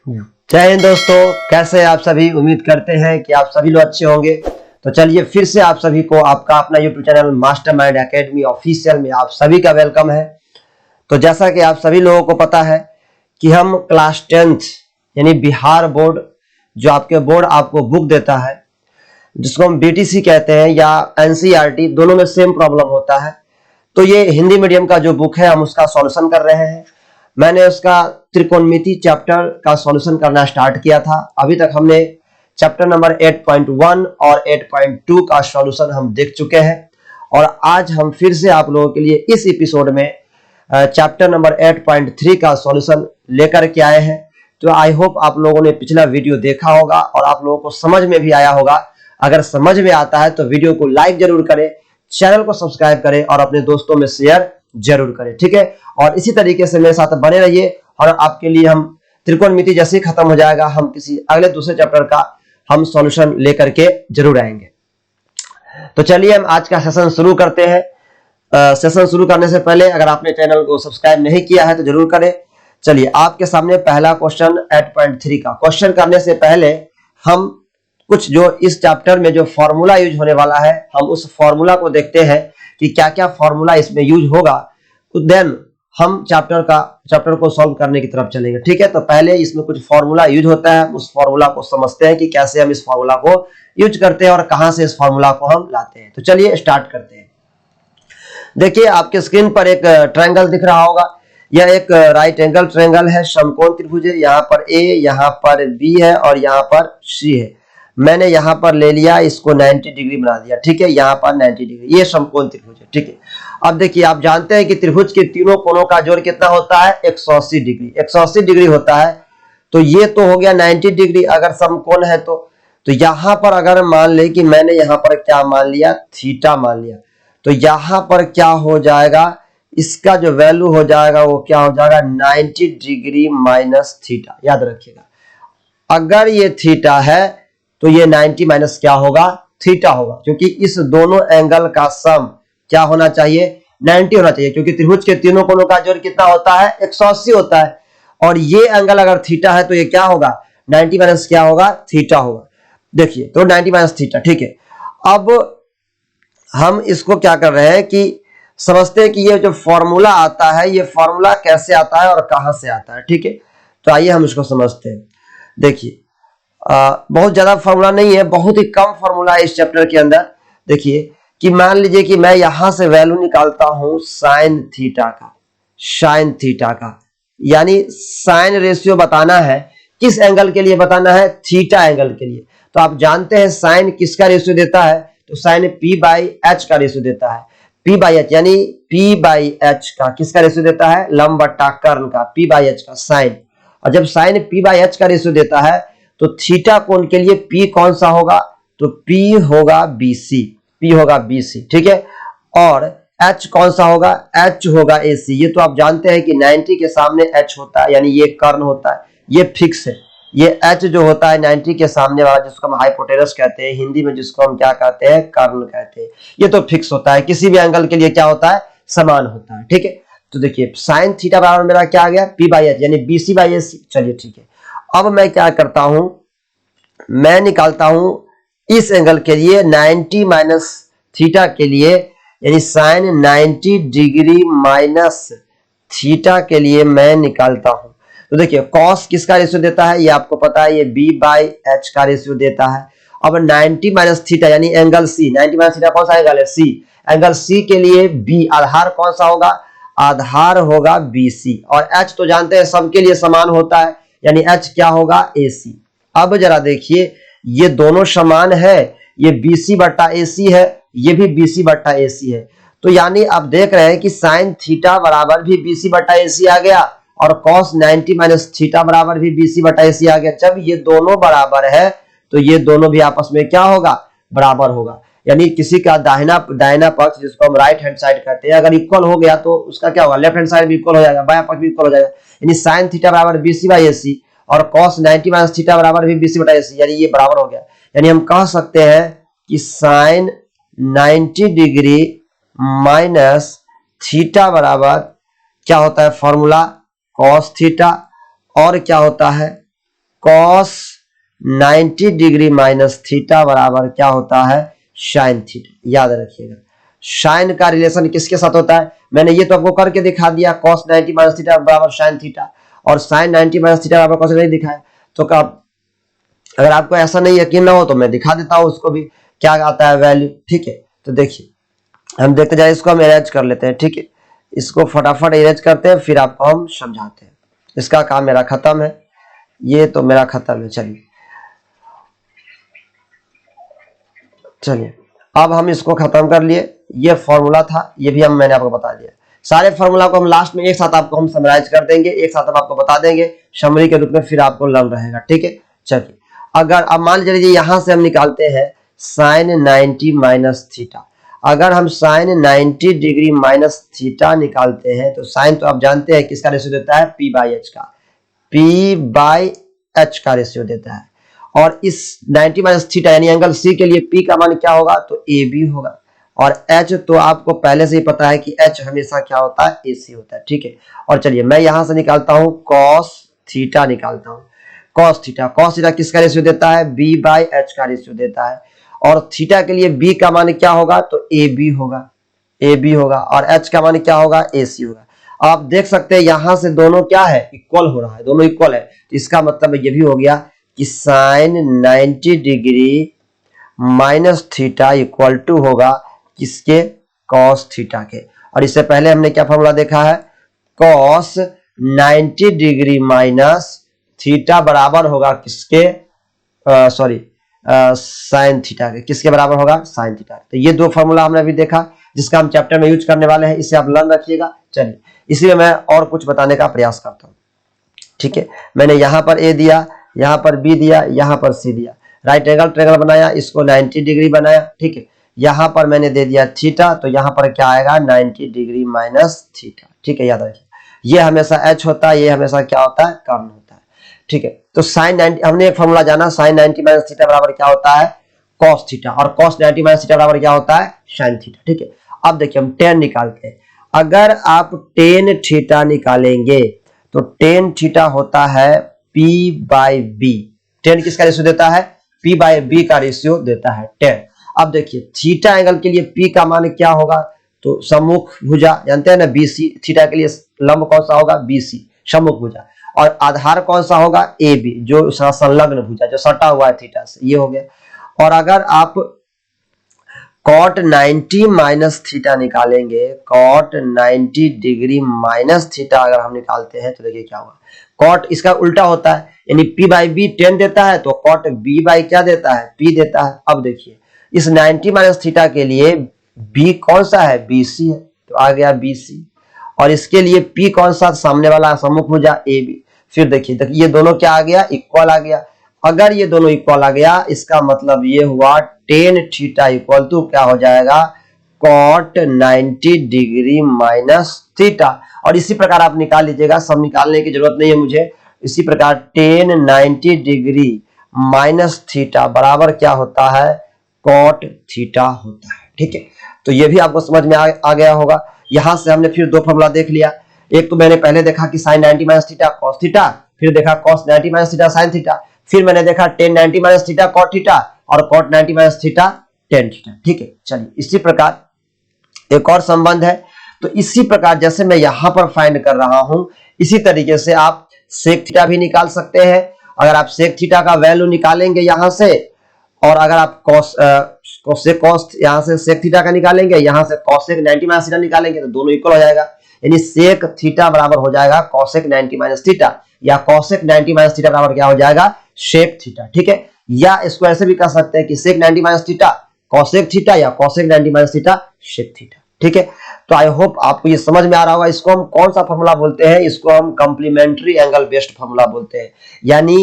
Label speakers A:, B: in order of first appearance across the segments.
A: जय हिंद दोस्तों, कैसे हैं आप सभी। उम्मीद करते हैं कि आप सभी लोग अच्छे होंगे। तो चलिए फिर से आप सभी को आपका अपना YouTube channel mastermind academy official में आप सभी का वेलकम है। तो जैसा कि आप सभी लोगों को पता है कि हम क्लास 10th यानी बिहार बोर्ड, जो आपके बोर्ड आपको बुक देता है जिसको हम बीटीसी कहते हैं या एनसीईआरटी, दोनों में सेम प्रॉब्लम होता है। तो ये हिंदी मीडियम का जो बुक है हम उसका सॉल्यूशन कर रहे हैं। मैंने उसका त्रिकोणमिति चैप्टर का सॉल्यूशन करना स्टार्ट किया था। अभी तक हमने चैप्टर नंबर 8.1 और 8.2 का सॉल्यूशन हम देख चुके हैं और आज हम फिर से आप लोगों के लिए इस एपिसोड में चैप्टर नंबर 8.3 का सॉल्यूशन लेकर के आए हैं। तो आई होप आप लोगों ने पिछला वीडियो देखा होगा और आप लोगों को समझ में भी आया होगा। अगर समझ में आता है तो वीडियो को लाइक जरूर करें, चैनल को सब्सक्राइब करें और अपने दोस्तों में शेयर जरूर करें, ठीक है। और इसी तरीके से मेरे साथ बने रहिए और आपके लिए हम त्रिकोणमिति जैसे ही खत्म हो जाएगा हम किसी अगले दूसरे चैप्टर का हम सॉल्यूशन लेकर के जरूर आएंगे। तो चलिए हम आज का सेशन शुरू करते हैं। सेशन शुरू करने से पहले अगर आपने चैनल को सब्सक्राइब नहीं किया है तो जरूर करें। चलिए आपके सामने पहला क्वेश्चन 8.3 का क्वेश्चन करने से पहले हम कुछ जो इस चैप्टर में जो फॉर्मूला यूज होने वाला है हम उस फॉर्मूला को देखते हैं कि क्या क्या फॉर्मूला इसमें यूज होगा। तो देन हम चैप्टर को सॉल्व करने की तरफ चलेंगे, ठीक है। तो पहले इसमें कुछ फॉर्मूला यूज होता है, उस फॉर्मूला को समझते हैं कि कैसे हम इस फॉर्मूला को यूज करते हैं और कहां से इस फॉर्मूला को हम लाते हैं। तो चलिए स्टार्ट करते हैं। देखिए आपके स्क्रीन पर एक ट्रायंगल दिख रहा होगा। यह एक राइट एंगल ट्रायंगल है, समकोण त्रिभुज है। यहाँ पर ए, यहाँ पर बी है और यहाँ पर सी है। मैंने यहाँ पर ले लिया, इसको 90 डिग्री बना दिया, ठीक है। यहाँ पर 90 डिग्री, ये समकोण त्रिभुज है, ठीक है। अब देखिए आप जानते हैं कि त्रिभुज के तीनों कोणों का जोड़ कितना होता है, 180 डिग्री। 180 डिग्री होता है। तो ये तो हो गया 90 डिग्री अगर समकोण है तो यहाँ पर अगर मान ले कि मैंने यहाँ पर क्या मान लिया, थीटा मान लिया, तो यहाँ पर क्या हो जाएगा, इसका जो वैल्यू हो जाएगा वो क्या हो जाएगा, 90 डिग्री माइनस थीटा। याद रखिएगा अगर ये थीटा है तो ये 90 माइनस क्या होगा, थीटा होगा, क्योंकि इस दोनों एंगल का सम क्या होना चाहिए, 90 होना चाहिए, क्योंकि त्रिभुज के तीनों कोणों का जोड़ कितना होता है, 180 होता है। और ये एंगल अगर थीटा है तो ये क्या होगा, 90 माइनस क्या होगा, थीटा होगा। देखिए तो 90 माइनस थीटा, ठीक है। अब हम इसको क्या कर रहे हैं कि समझते हैं कि ये जो फॉर्मूला आता है ये फॉर्मूला कैसे आता है और कहां से आता है, ठीक है। तो आइए हम इसको समझते हैं। देखिए बहुत ज्यादा फॉर्मूला नहीं है, बहुत ही कम फॉर्मूला है इस चैप्टर के अंदर। देखिए कि मान लीजिए कि मैं यहां से वैल्यू निकालता हूं साइन थीटा का, यानी साइन रेशियो बताना है, किस एंगल के लिए बताना है, थीटा एंगल के लिए। तो आप जानते हैं साइन किसका रेशियो देता है, तो साइन पी बाई एच का रेशियो देता है। पी बाई एच यानी पी बाई एच का किसका रेशियो देता है, लंब बट्टा कर्ण का, पी बाई एच का साइन। और जब साइन पी बाई एच का रेशियो देता है तो थीटा कोण के लिए P कौन सा होगा, तो P होगा BC, ठीक है। और H कौन सा होगा, H होगा AC। ये तो आप जानते हैं कि 90 के सामने H होता है, यानी ये कर्ण होता है, ये फिक्स है। ये H जो होता है 90 के सामने वाला, जिसको हम हाइपोटेनस कहते हैं, हिंदी में जिसको हम क्या कहते हैं, कर्ण कहते हैं, ये तो फिक्स होता है, किसी भी एंगल के लिए क्या होता है, समान होता है, ठीक है। तो देखिए साइन थीटा बराबर मेरा क्या आ गया, P बाई एच यानी BC बाई AC। चलिए ठीक है। अब मैं क्या करता हूं, मैं निकालता हूं इस एंगल के लिए 90 माइनस थीटा के लिए, यानी साइन 90 डिग्री माइनस थीटा के लिए मैं निकालता हूं। तो देखिए कॉस किसका रेशियो देता है, ये आपको पता है, ये B बाई एच का रेशियो देता है। अब 90 माइनस थीटा यानी एंगल C, 90 माइनस थीटा कौन सा एंगल है, C। एंगल C के लिए B आधार कौन सा होगा, आधार होगा BC। और H तो जानते हैं सबके लिए समान होता है, यानी H क्या होगा, AC। अब जरा देखिए ये दोनों समान है, ये BC बट्टा AC है, ये भी BC बट्टा AC है। तो यानी आप देख रहे हैं कि साइन थीटा बराबर भी BC बट्टा AC आ गया और कॉस 90 माइनस थीटा बराबर भी BC बट्टा AC आ गया। जब ये दोनों बराबर है तो ये दोनों भी आपस में क्या होगा, बराबर होगा। यानी किसी का दाहिना पक्ष जिसको हम राइट हैंड साइड कहते हैं अगर इक्वल हो गया तो उसका क्या होगा, लेफ्ट हैंड साइड भी इक्वल हो जाएगा, बायां पक्ष भी इक्वल हो जाएगा। यानी साइन थीटा बराबर BC बाई AC और cos 90 माइनस थीटा बराबर भी BC बटा AC, यानी ये बराबर हो गया। यानी हम कह सकते हैं कि साइन 90 डिग्री माइनस थीटा बराबर क्या होता है, फॉर्मूला cos थीटा, और क्या होता है कॉस 90 डिग्री माइनस थीटा बराबर क्या होता है, साइन थीटा। याद रखिएगा साइन का रिलेशन किसके साथ होता है, मैंने ये तो आपको करके दिखा दिया, कॉस 90 माइनस थीटा बराबर साइन थीटा, और साइन 90 माइनस थीटा बराबर कॉस नहीं दिखाया। तो अगर आपको ऐसा नहीं यकीन ना हो तो मैं दिखा देता हूं उसको भी क्या आता है वैल्यू। ठीक है, तो देखिए हम देखते जाए, इसको हम इरेज कर लेते हैं। ठीक है, इसको फटाफट इरेज करते हैं, फिर आपको हम समझाते हैं। इसका काम मेरा खत्म है, ये तो मेरा खत्म है। चलिए अब हम इसको खत्म कर लिए। ये फॉर्मूला था, ये भी मैंने आपको बता दिया। सारे फॉर्मूला को हम लास्ट में एक साथ आपको हम समराइज कर देंगे, एक साथ हम आपको बता देंगे समरी के रूप में, फिर आपको लर्न रहेगा। ठीक है, चलिए अगर अब मान लीजिए यहां से हम निकालते हैं साइन 90 माइनस थीटा। अगर हम साइन 90 डिग्री माइनस थीटा निकालते हैं तो साइन तो आप जानते हैं किसका रेशियो देता है, पी बाई एच का, पी बाई एच का रेशियो देता है। और इस 90 माइनस थीटा यानी एंगल सी के लिए पी का मान क्या होगा, तो ए बी होगा। और एच तो आपको पहले से ही पता है कि एच हमेशा क्या होता है, ए सी होता है। ठीक है, और चलिए मैं यहां से निकालता हूं कॉस थीटा निकालता हूं। कॉस थीटा किसका रेशियो देता है, बी बाई एच का रेशियो देता है। और थीटा के लिए बी का मान क्या होगा, तो ए बी होगा, ए बी होगा। और एच का मान क्या होगा, ए सी होगा। आप देख सकते हैं यहां से दोनों क्या है, इक्वल हो रहा है, दोनों इक्वल है। तो इसका मतलब ये भी हो गया कि sine 90 degree minus theta equal to होगा किसके, कॉस थीटा के। और इससे पहले हमने क्या फॉर्मूला देखा है, कॉस 90 डिग्री माइनस थीटा बराबर होगा किसके, साइन थीटा के। किसके बराबर होगा, साइन थीटा। तो ये दो फॉर्मूला हमने अभी देखा जिसका हम चैप्टर में यूज करने वाले हैं, इसे आप लर्न रखिएगा। चलिए इसीलिए मैं और कुछ बताने का प्रयास करता हूं। ठीक है, मैंने यहां पर ए दिया, यहां पर बी दिया, यहां पर सी दिया, राइट एंगल ट्रायंगल बनाया, इसको 90 डिग्री बनाया। ठीक है, यहां पर मैंने दे दिया थीटा, तो यहां पर क्या आएगा, 90 डिग्री माइनस थीटा। ठीक है, याद रखिए ये हमेशा एच होता है, ये हमेशा क्या होता है, कर्ण होता है। ठीक है, तो साइन 90 हमने एक फॉर्मूला जाना, साइन 90 माइनस थीटा बराबर क्या होता है, कॉस थीटा, और कॉस 90 माइनस थीटा बराबर क्या होता है, साइन थीटा। ठीक है, अब देखिए हम टेन निकालते हैं। अगर आप टेन थीटा निकालेंगे तो टेन थीटा होता है P बाई बी। टेन किसका रेशियो देता है, P बाई बी का रेशियो देता है 10। अब देखिए थीटा एंगल के लिए P का मान क्या होगा, तो सम्मुख भुजा जानते हैं ना, BC। थीटा के लिए लंब कौन सा होगा, BC सम्मुख भुजा। और आधार कौन सा होगा, AB जो संलग्न भुजा जो सटा हुआ है थीटा से, ये हो गया। और अगर आप कॉट 90 माइनस थीटा निकालेंगे, कॉट 90 डिग्री माइनस थीटा अगर हम निकालते हैं तो देखिए क्या होगा, कॉट इसका उल्टा होता है, यानी P बाई बी 10 देता है, तो कॉट B बाई क्या देता है, P देता है। अब देखिए इस 90 माइनस थीटा के लिए B कौन सा है, BC है, तो आ गया BC। और इसके लिए P कौन सा, सामने वाला सम्मुख भुजा AB। फिर देखिए ये दोनों क्या आ गया, इक्वल आ गया। अगर ये दोनों इक्वल आ गया, इसका मतलब ये हुआ टेन थीटा इक्वल टू क्या हो जाएगा, कॉट 90 डिग्री माइनस थीटा। और इसी प्रकार आप निकाल लीजिएगा, सब निकालने की जरूरत नहीं है मुझे। इसी प्रकार टेन 90 डिग्री माइनस थीटा बराबर क्या होता है, कॉट थीटा होता है। ठीक है, तो ये भी आपको समझ में आ गया होगा। यहां से हमने फिर दो फॉर्मूला देख लिया। एक तो मैंने पहले देखा कि sine 90 minus theta cos theta, फिर देखा cos 90 minus theta sine theta, फिर मैंने देखा tan 90 minus theta cot theta और cot 90 minus theta tan theta. ठीक है, चलिए इसी प्रकार एक और संबंध है। तो इसी प्रकार जैसे मैं यहां पर फाइंड कर रहा हूं, इसी तरीके से आप सेक थीटा भी निकाल सकते हैं। अगर आप सेक थीटा का वैल्यू निकालेंगे यहां से, और अगर आप कॉस यहां से सेक थीटा का निकालेंगे, यहां से कॉसेक 90 माइनस थीटा निकालेंगे, तो दोनों इक्वल हो जाएगा। यानी सेक थीटा बराबर हो जाएगा कॉसेक 90 माइनस थीटा, या कॉसेक 90 माइनस थीटा बराबर क्या हो जाएगा, सेक थीटा। ठीक है, या इसको ऐसे भी कह सकते हैं कि sec 90 minus theta cosec theta, या cosec 90 minus theta sec theta. ठीक है, तो आई होप आपको ये समझ में आ रहा होगा। इसको हम कौन सा फॉर्मूला बोलते हैं, इसको हम कंप्लीमेंट्री एंगल बेस्ड फॉर्मूला बोलते हैं। यानी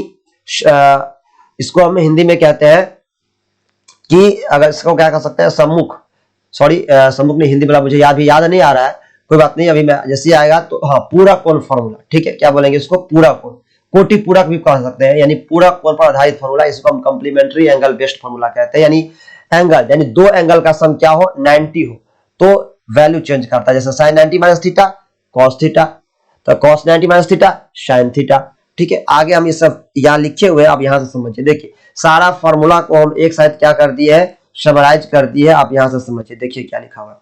A: इसको हम हिंदी में कहते हैं कि, अगर इसको क्या कह सकते हैं, सम्मुख, सम्मुख नहीं, हिंदी वाला मुझे याद नहीं आ रहा है, कोई बात नहीं, अभी मैं जैसे आएगा तो हाँ, पूरा कोण फॉर्मूला। ठीक है, क्या बोलेंगे इसको, पूरा कोण, कोटि पूरक भी कह सकते हैं, यानी पूरा कोण पर आधारित फॉर्मूला, इसको हम कंप्लीमेंट्री एंगल बेस्ड फॉर्मूला कहते हैं। यानी एंगल, यानी दो एंगल का सम क्या हो, 90 हो, तो वैल्यू चेंज करता है। जैसे sine 90 minus theta cos theta, तो cos 90 minus theta sine theta. ठीक है, आगे हम ये सब यहाँ लिखे हुए हैं, आप यहाँ से समझिए। देखिए सारा फॉर्मूला को हम एक साथ क्या कर दिए है, समराइज कर दिए है। आप यहाँ से समझिए, देखिए क्या लिखा हुआ है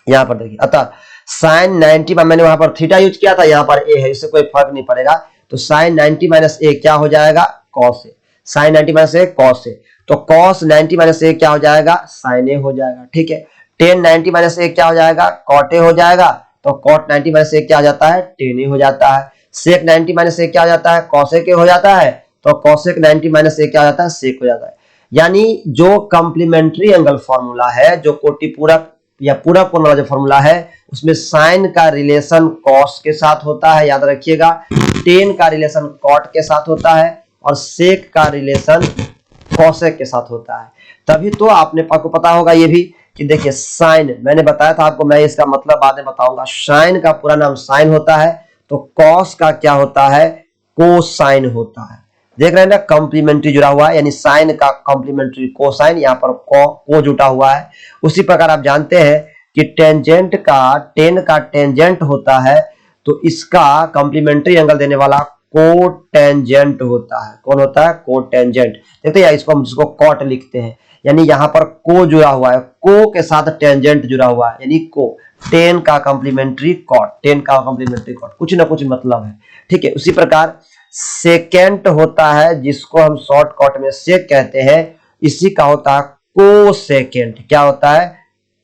A: यहाँ पर, देखिए अतः साइन 90 मैंने वहां पर थीटा यूज किया था, यहाँ पर ए है, इससे कोई फर्क नहीं पड़ेगा। तो साइन 90 माइनस ए क्या हो जाएगा, cos A. Sign 90 minus A cos A, तो कॉस 90 माइनस ए क्या हो जाएगा, साइन ए हो जाएगा। ठीक है, टेन 90 माइनस ए क्या हो जाएगा, कॉट ए हो जाएगा। तो कॉट 90 माइनस ए क्या हो जाता है, टेन ए हो जाता है। सेक 90 माइनस ए क्या हो जाता है, कॉसेक ए हो जाता है। तो कॉसेक 90 माइनस ए क्या हो जाता है, सेक हो जाता है। यानी जो कॉम्प्लीमेंट्री एंगल फॉर्मूला है, जो कोटि पूरक या पूरक कोण वाला जो फॉर्मूला है, उसमें साइन का रिलेशन कॉस के साथ होता है, याद रखिएगा। टेन का रिलेशन कॉट के साथ होता है और सेक का रिलेशन कॉसेक के साथ होता है। तभी तो आपको पता होगा ये भी कि देखिए साइन, मैंने बताया था आपको, मैं इसका मतलब बाद में बताऊंगा। साइन का पूरा नाम साइन होता है, तो कॉस का क्या होता है, कोसाइन होता है। देख रहे हैं ना, कॉम्प्लीमेंट्री जुड़ा हुआ है, यानी साइन का कॉम्प्लीमेंट्री कोसाइन, यहाँ पर को जुटा हुआ है। उसी प्रकार आप जानते हैं कि टेंजेंट का, टेन का टेंजेंट होता है, तो इसका कॉम्प्लीमेंट्री एंगल देने वाला को टेंजेंट होता है। कौन होता है, को टेंजेंट। देखते हैं इसको, हम जिसको कॉट लिखते हैं, यानी यहाँ पर को जुड़ा हुआ है, को के साथ टेंजेंट जुड़ा हुआ है, यानी को। टेन का कॉम्प्लीमेंट्री कॉट, टेन का कॉम्प्लीमेंट्री कॉट, कुछ ना कुछ मतलब है। ठीक है, उसी प्रकार सेकेंट होता है, जिसको हम शॉर्ट कट में सेक कहते हैं, इसी का होता है को सेकेंट। क्या होता है,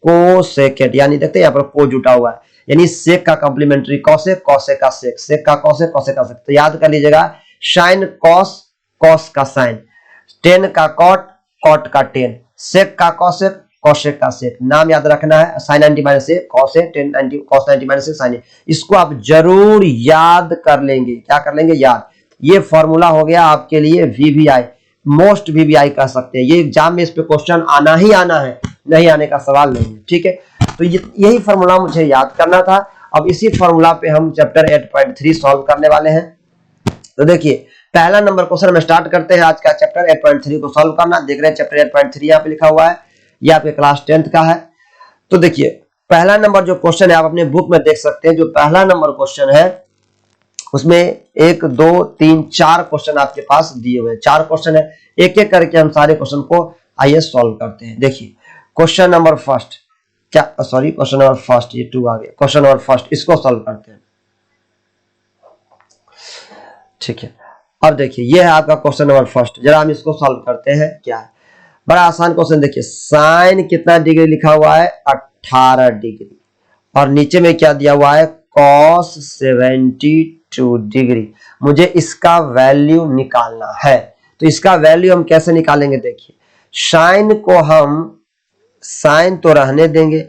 A: को सेकेंट। यानी देखते हैं यहाँ पर को जुटा हुआ है, यानी सेक का कॉम्प्लीमेंट्री कॉसेक, कॉसेक का सेक, सेक का कॉसेक, कॉसेक का सेक। तो याद कर लीजिएगा, साइन कॉस, कॉस का साइन, टेन का कॉट, कॉट का टेन, सेक का कॉसेक, कॉसेक का सेक। नाम याद रखना है, sign 90 minus A cos A, ten 90 cos 90 minus A sign ए। इसको आप जरूर याद कर लेंगे। क्या कर लेंगे, याद। ये फॉर्मूला हो गया आपके लिए वीवीआई, मोस्ट वीवीआई कह सकते हैं। ये एग्जाम में इस पे क्वेश्चन आना ही आना है, नहीं आने का सवाल नहीं है। ठीक है, तो यही फॉर्मूला मुझे याद करना था। अब इसी फॉर्मूला पे हम चैप्टर 8.3 सॉल्व करने वाले हैं। तो देखिए पहला नंबर क्वेश्चन हम स्टार्ट करते हैं आज का चैप्टर 8.3 को सॉल्व करना। देख रहे हैं चैप्टर 8.3 यहाँ पे लिखा हुआ है, ये आपके क्लास 10th का है। तो देखिए पहला नंबर जो क्वेश्चन है, आप अपने बुक में देख सकते हैं। जो पहला नंबर क्वेश्चन है उसमें 1 2 3 4 क्वेश्चन आपके पास दिए हुए हैं। 4 क्वेश्चन है, एक एक करके हम सारे क्वेश्चन को आइए सॉल्व करते हैं। देखिए क्वेश्चन नंबर फर्स्ट, क्या सॉरी क्वेश्चन नंबर फर्स्ट, ये 2 आ गया। क्वेश्चन नंबर फर्स्ट, इसको सॉल्व करते हैं। ठीक है, अब देखिए ये है आपका क्वेश्चन नंबर फर्स्ट। जरा हम इसको सॉल्व करते हैं। क्या है, बड़ा आसान क्वेश्चन। देखिए साइन कितना डिग्री लिखा हुआ है, 18 डिग्री, और नीचे में क्या दिया हुआ है, cos 72 डिग्री। मुझे इसका वैल्यू निकालना है। तो इसका वैल्यू हम कैसे निकालेंगे, देखिए साइन को हम, साइन तो रहने देंगे,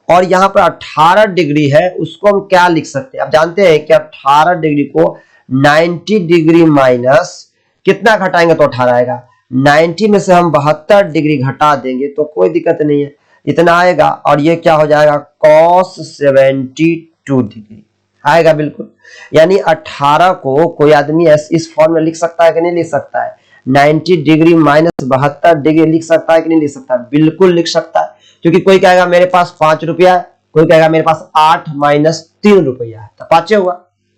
A: और यहाँ पर 18 डिग्री है, उसको हम क्या लिख सकते हैं। आप जानते हैं कि 18 डिग्री को 90 डिग्री माइनस कितना घटाएंगे तो 18 आएगा। 90 में से हम 72 डिग्री घटा देंगे तो कोई दिक्कत नहीं है, इतना आएगा। और ये क्या हो जाएगा, cos 72 डिग्री आएगा बिल्कुल। यानी 18 को कोई आदमी इस फॉर्म में लिख सकता है कि नहीं लिख सकता है, 90 डिग्री माइनस 72 डिग्री लिख सकता है कि नहीं लिख सकता है, बिल्कुल लिख सकता है। क्योंकि कोई कहेगा मेरे पास 5 रुपया है, कोई कहेगा मेरे पास 8 माइनस 3 रुपया है, तो 5 हुआ।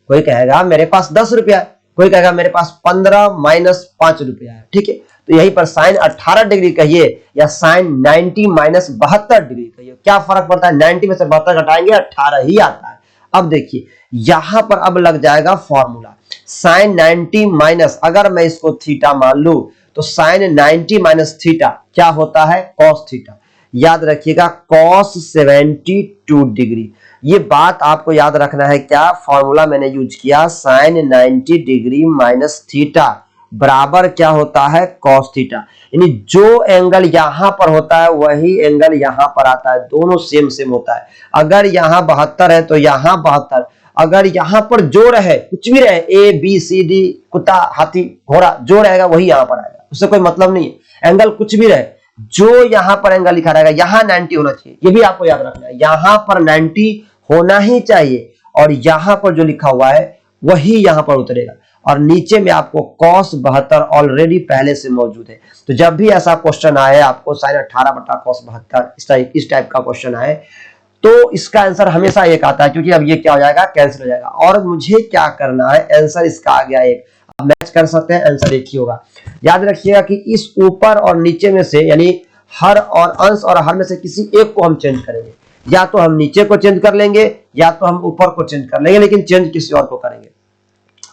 A: कोई कहेगा मेरे पास 10 रुपया है, कोई कहेगा मेरे पास 15 माइनस 5 रुपया है। ठीक है, तो यहीं पर साइन 18 डिग्री कहिए या साइन 90 माइनस 72 डिग्री कहिए, क्या फर्क पड़ता है। 90 में से 72 घटाएंगे 18 ही आता है। अब देखिए यहां पर अब लग जाएगा फॉर्मूला, साइन 90 माइनस, अगर मैं इसको थीटा मान लू तो साइन 90 माइनस थीटा क्या होता है, कॉस थीटा। याद रखिएगा cos 72 डिग्री, ये बात आपको याद रखना है। क्या फॉर्मूला मैंने यूज किया, साइन 90 डिग्री माइनस थीटा बराबर क्या होता है, cos थीटा। यानी जो एंगल यहां पर होता है वही एंगल यहां पर आता है, दोनों सेम सेम होता है। अगर यहां 72 है तो यहां 72, अगर यहां पर जो रहे, कुछ भी रहे, ए बी सी डी, कुत्ता हाथी घोड़ा, जो रहेगा वही यहां पर आएगा, उससे कोई मतलब नहीं है। एंगल कुछ भी रहे, जो यहां पर एंगल लिखा रहेगा यहां 90 होना चाहिए, ये भी आपको याद रखना है। यहां पर 90 होना ही चाहिए, और यहां पर जो लिखा हुआ है वही यहां पर उतरेगा। और नीचे में आपको cos 72 ऑलरेडी पहले से मौजूद है। तो जब भी ऐसा क्वेश्चन आए आपको साइन 18 बटा cos 72 इस टाइप का क्वेश्चन आए, तो इसका आंसर हमेशा एक आता है, क्योंकि अब ये क्या हो जाएगा, कैंसिल हो जाएगा। और मुझे क्या करना है, आंसर इसका आ गया एक, मैच कर सकते हैं, आंसर एक ही होगा। याद रखिएगा कि इस ऊपर और नीचे में से यानी हर और अंश और हर में से किसी एक को हम चेंज करेंगे, या तो हम नीचे को चेंज कर लेंगे या तो हम ऊपर को चेंज कर लेंगे, लेकिन चेंज किसी और को करेंगे।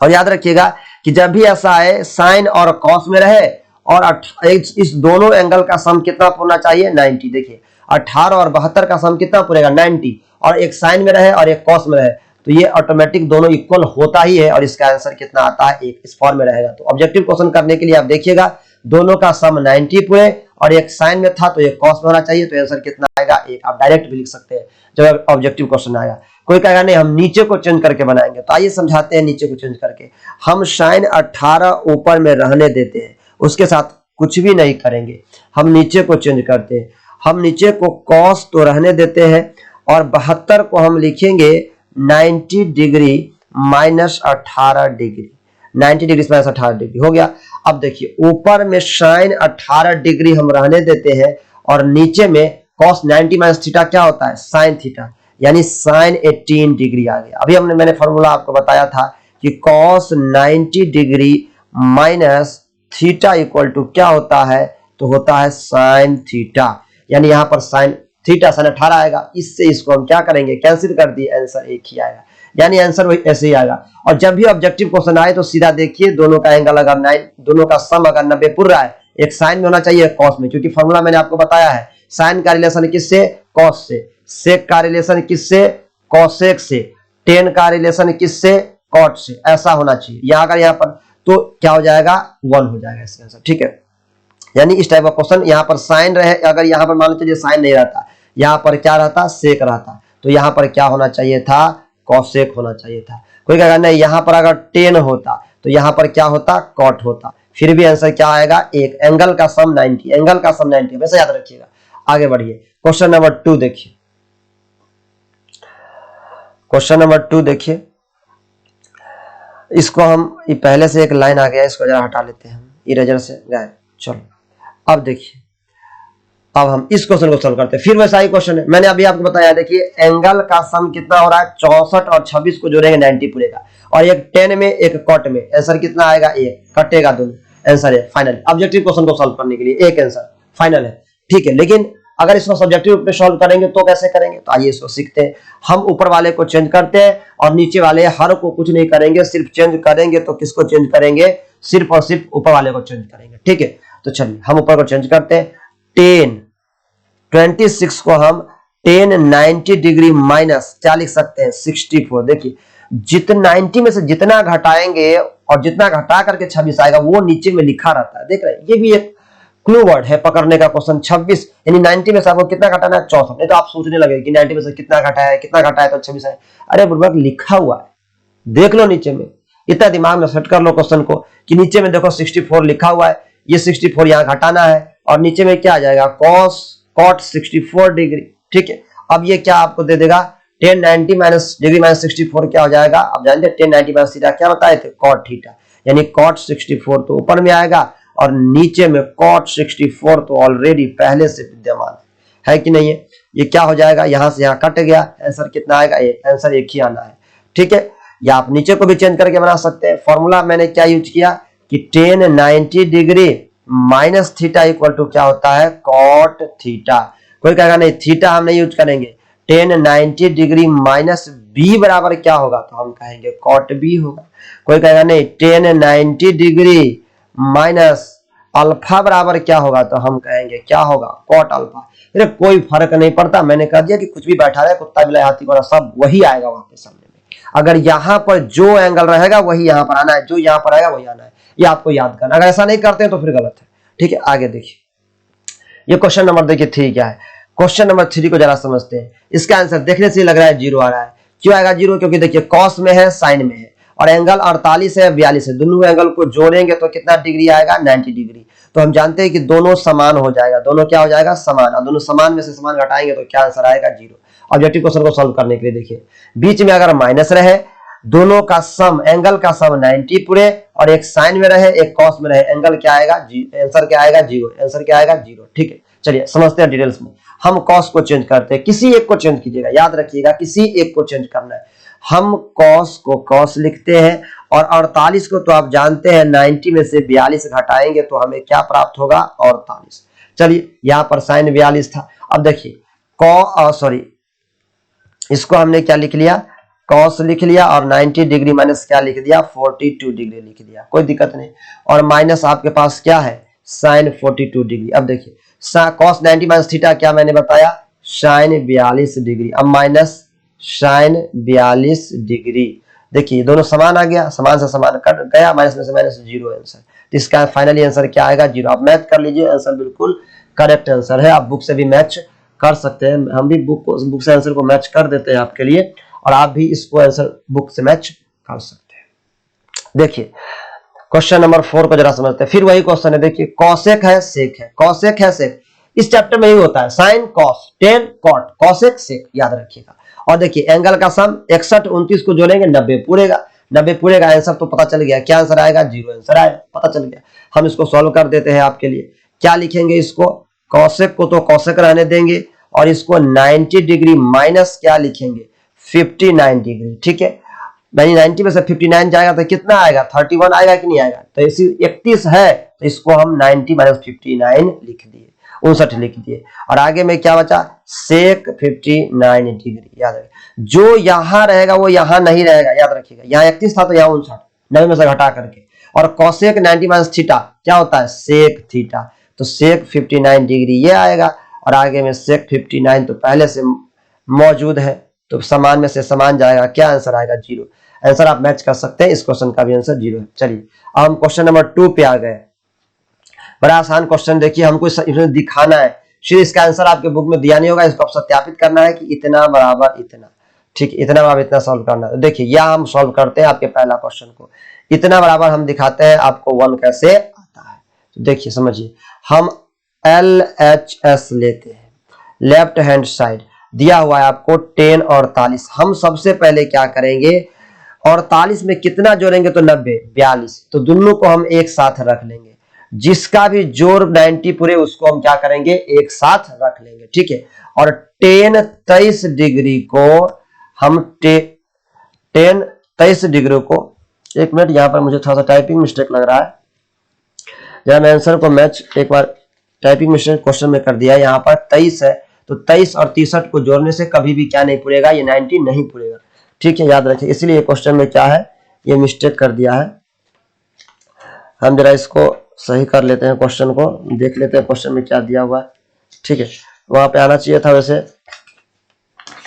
A: और याद रखिएगा कि जब भी ऐसा आए साइन और कॉस में रहे और इस दोनों एंगल का सम कितना होना चाहिए 90। देखिए 18 और 72 का सम कितना पूरेगा 90, और एक साइन में रहे और एक कॉस में रहे तो ये ऑटोमेटिक दोनों इक्वल होता ही है, और इसका आंसर कितना आता है एक, इस फॉर्म में रहेगा। तो ऑब्जेक्टिव क्वेश्चन करने के लिए आप देखिएगा दोनों का सम 90 पूरे और एक साइन में था तो एक कॉस में होना चाहिए, तो आंसर कितना आएगा एक। आप डायरेक्ट भी लिख सकते हैं जब ऑब्जेक्टिव क्वेश्चन आएगा। कोई कहेगा नहीं हम नीचे को चेंज करके बनाएंगे, तो आइए समझाते हैं नीचे को चेंज करके। हम साइन 18 ऊपर में रहने देते हैं, उसके साथ कुछ भी नहीं करेंगे, हम नीचे को चेंज करते हैं। हम नीचे को कॉस तो रहने देते हैं और 72 को हम लिखेंगे 90 degree minus 18 degree, 90 degree minus 18 degree हो गया। अब देखिए ऊपर में साइन 18 डिग्री हम रहने देते हैं और नीचे में कॉस 90 माइनस थीटा क्या होता है साइन थीटा, यानी साइन 18 डिग्री आ गया। अभी मैंने फॉर्मूला आपको बताया था कि cos 90 degree minus theta equal to क्या होता है, तो होता है साइन थीटा, यानी यहां पर साइन थीटा साइन 18 आएगा। इससे इसको हम क्या करेंगे कैंसिल कर दिए, आंसर एक ही आएगा, यानी आंसर वही ऐसे ही आएगा। और जब भी ऑब्जेक्टिव क्वेश्चन आए तो सीधा देखिए दोनों का एंगल अगर 9, दोनों का सम अगर 90 पूरा है, एक साइन में होना चाहिए एक कॉस में, क्योंकि फॉर्मूला मैंने आपको बताया है साइन का रिलेशन किससे कॉस से, सेक का रिलेशन किससे कॉसेक से, टेन का रिलेशन किससे कॉट से, ऐसा होना चाहिए। यहाँ अगर यहाँ पर तो क्या हो जाएगा 1 हो जाएगा इसका आंसर, ठीक है। यानी इस टाइप का क्वेश्चन यहाँ पर साइन रहे, अगर यहाँ पर मान लीजिए साइन नहीं रहता, यहाँ पर क्या रहता सेक रहता, तो यहाँ पर क्या होना चाहिए था कॉसेक होना चाहिए था। कोई कहेगा नहीं यहाँ पर अगर टेन होता तो यहाँ पर क्या होता कॉट होता, फिर भी आंसर क्या आएगा एक। एंगल का सम 90, एंगल का सम 90, वैसे याद रखिएगा। आगे बढ़िए क्वेश्चन नंबर 2 देखिए, क्वेश्चन नंबर 2 देखिए। इसको हम पहले से एक लाइन आ गया, इसको जरा हटा लेते हैं हम, इरेजर से गायब। चलो अब देखिए, अब हम इस क्वेश्चन को सॉल्व करते हैं। फिर वैसा ही क्वेश्चन है, मैंने अभी आपको बताया। देखिए एंगल का सम कितना हो रहा है 64 और 26 को जोड़ेंगे 90 पूरेगा, और एक 10 में एक कॉट में, आंसर कितना आएगा एक, कटेगा दोनों, आंसर है फाइनल। ऑब्जेक्टिव क्वेश्चन को सॉल्व करने के लिए एक आंसर फाइनल है, ठीक है। लेकिन अगर इसको सब्जेक्टिव रूप में सॉल्व करेंगे तो कैसे करेंगे, तो आइए इसको सीखते हैं। हम ऊपर वाले को चेंज करते हैं और नीचे वाले हर को कुछ नहीं करेंगे, सिर्फ चेंज करेंगे। तो किसको चेंज करेंगे, सिर्फ और सिर्फ ऊपर वाले को चेंज करेंगे, ठीक है। तो चलिए हम ऊपर को चेंज करते हैं। 26 को हम 10 90 डिग्री माइनस क्या लिख सकते हैं 64। देखिए जितना 90 में से जितना घटाएंगे और जितना घटा करके 26 आएगा वो नीचे में लिखा रहता है, देख रहे हैं। ये भी एक क्लू वर्ड है पकड़ने का क्वेश्चन। 26 यानी 90 में से आपको कितना घटाना है 64। नहीं तो आप सोचने लगे कि 90 में से कितना घटाया है तो 26 है। अरे बुढ़बक लिखा हुआ है, देख लो नीचे में, इतना दिमाग में सेट कर लो क्वेश्चन को कि नीचे में देखो 64 लिखा हुआ है, ये 64 यहाँ घटाना है और नीचे में क्या आ जाएगा कॉस कॉट 64 डिग्री, ठीक है। अब ये क्या आपको दे देगा 10 90 माइनस डिग्री माइनस 64 क्या हो जाएगा, आप जानते हैं 10 90 माइनस थीटा क्या बताए थे कॉट थीटा, यानी कॉट 64 तो ऊपर में आएगा और नीचे में कॉट 64 तो ऑलरेडी पहले से विद्यमान है कि नहीं है। ये क्या हो जाएगा यहां से यहां कट गया, आंसर कितना आएगा एक, आंसर एक ही आना है, ठीक है। या आप नीचे को भी चेंज करके बना सकते हैं। फॉर्मूला मैंने क्या यूज किया कि 10 90 degree minus theta equal to क्या होता है कॉट थीटा। कोई कहेगा नहीं थीटा हम नहीं यूज करेंगे, 10 90 डिग्री माइनस बी बराबर क्या होगा, तो हम कहेंगे कॉट बी होगा। कोई कहेगा नहीं 10 90 डिग्री माइनस अल्फा बराबर क्या होगा, तो हम कहेंगे क्या होगा कॉट अल्फा। कोई फर्क नहीं पड़ता, मैंने कह दिया कि कुछ भी बैठा रहे, कुत्ता बिलाई हाथी घोड़ा सब वही आएगा वहां पे सामने में। अगर यहाँ पर जो एंगल रहेगा वही यहाँ पर आना है, जो यहाँ पर आएगा वही आना है, ये आपको याद करना। अगर ऐसा नहीं करते हैं तो फिर गलत है, ठीक है। आगे देखिए ये क्वेश्चन नंबर देखिए 3 क्या है। क्वेश्चन नंबर 3 को जरा समझते हैं। इसका आंसर देखने से लग रहा है 0 आ रहा है। क्यों आएगा 0, क्योंकि देखिए कॉस में है साइन में है और एंगल 48 है 42 है, दोनों एंगल को जोड़ेंगे तो कितना डिग्री आएगा 90 डिग्री। तो हम जानते हैं कि दोनों समान हो जाएगा, दोनों क्या हो जाएगा समान, और दोनों समान में से समान घटाएंगे तो क्या आंसर आएगा 0। ऑब्जेक्टिव क्वेश्चन को सॉल्व करने के लिए देखिए बीच में अगर माइनस रहे, दोनों का सम एंगल का सम 90 पूरे और एक साइन में रहे एक कॉस में रहे, एंगल क्या आएगा आंसर क्या आएगा 0, आंसर क्या आएगा 0, ठीक है। चलिए समझते हैं डिटेल्स में। हम कॉस को चेंज करते हैं, किसी एक को चेंज कीजिएगा, याद रखिएगा किसी एक को चेंज करना है। हम कॉस को कॉस लिखते हैं और 48 को तो आप जानते हैं 90 में से 42 घटाएंगे तो हमें क्या प्राप्त होगा 48। चलिए यहाँ पर साइन 42 था। अब देखिए सॉरी इसको हमने क्या लिख लिया कॉस लिख लिया और 90 डिग्री माइनस क्या लिख दिया 42 डिग्री लिख दिया, कोई दिक्कत नहीं। और माइनस आपके पास क्या है साइन 42 डिग्री। अब देखिए कॉस 90 माइनस थीटा क्या मैंने बताया साइन 42 डिग्री। अब माइनस साइन 42 डिग्री। देखिए दोनों समान आ गया, समान से समान कट गया, माइनस में से माइनस जीरो आंसर। तो इसका फाइनली आंसर क्या आएगा जीरो। आप मैच कर लीजिए, आंसर बिल्कुल करेक्ट आंसर है। आप बुक से भी मैच कर सकते हैं, हम भी बुक से आंसर को मैच कर देते हैं आपके लिए, और आप भी इसको आंसर बुक से मैच कर सकते हैं। देखिए क्वेश्चन नंबर 4 को जरा समझते हैं। फिर वही क्वेश्चन है, देखिए कॉसेक है सेक है, कॉसेक है सेक, इस चैप्टर में ही होता है sine cos tan cot cosec sec, याद रखिएगा। और देखिए एंगल का सम 61 29 को जोड़ेंगे 90 पूरेगा, 90 पूरेगा, आंसर तो पता चल गया, क्या आंसर आएगा जीरो आंसर आएगा, पता चल गया। हम इसको सॉल्व कर देते हैं आपके लिए। क्या लिखेंगे इसको कॉसेक को तो कॉसेक रहने देंगे और इसको 90 डिग्री माइनस क्या लिखेंगे 59 डिग्री, ठीक है। 90 में से 59 जाएगा तो कितना आएगा 31 आएगा कि नहीं आएगा, तो इसी 31 है तो इसको हम 90 माइनस 59 लिख दिए, 59 लिख दिए। और आगे में क्या बचा सेक 59 डिग्री, याद रखिए जो यहां रहेगा वो यहां नहीं रहेगा, याद रखिएगा। यहाँ 31 था तो यहाँ 59 90 में से घटा करके। और कॉसेक 90 माइनस थीटा क्या होता है सेक थीटा, तो सेक 59 डिग्री ये आएगा। और आगे में सेक 59 तो पहले से मौजूद है तो समान में से समान जाएगा, क्या आंसर आएगा जीरो। आंसर आप मैच कर सकते हैं, इस क्वेश्चन का भी आंसर जीरो है। चलिए अब हम क्वेश्चन नंबर 2 पे आ गए। बड़ा आसान क्वेश्चन, देखिए हमको इसमें दिखाना है, फिर इसका आंसर आपके बुक में दिया नहीं होगा, इसको आप सत्यापित करना है कि इतना बराबर इतना, ठीक है, इतना बराबर इतना सॉल्व करना है। तो देखिए यह हम सॉल्व करते हैं आपके पहला क्वेश्चन को, इतना बराबर हम दिखाते हैं आपको 1 कैसे आता है। तो देखिए समझिए, हम LHS लेते हैं, लेफ्ट हैंड साइड दिया हुआ है आपको 10 और 48। हम सबसे पहले क्या करेंगे 48 में कितना जोड़ेंगे तो 90 42, तो दोनों को हम एक साथ रख लेंगे, जिसका भी जोड़ 90 पूरे उसको हम क्या करेंगे एक साथ रख लेंगे, ठीक है। और 10 23 डिग्री को हम 10 23 डिग्री को, एक मिनट यहाँ पर मुझे थोड़ा सा टाइपिंग मिस्टेक लग रहा है, जरा मैं आंसर को मैच एक बार टाइपिंग मिस्टेक क्वेश्चन में कर दिया। यहाँ पर 23 है तो 23 और 63 को जोड़ने से कभी भी क्या नहीं पूरेगा, ये 90 नहीं पूरेगा, ठीक है, याद रखिए। इसलिए क्वेश्चन में क्या है ये मिस्टेक कर दिया है। हम जरा इसको सही कर लेते हैं, क्वेश्चन को देख लेते हैं क्वेश्चन में क्या दिया हुआ है, ठीक है। वहां पे आना चाहिए था वैसे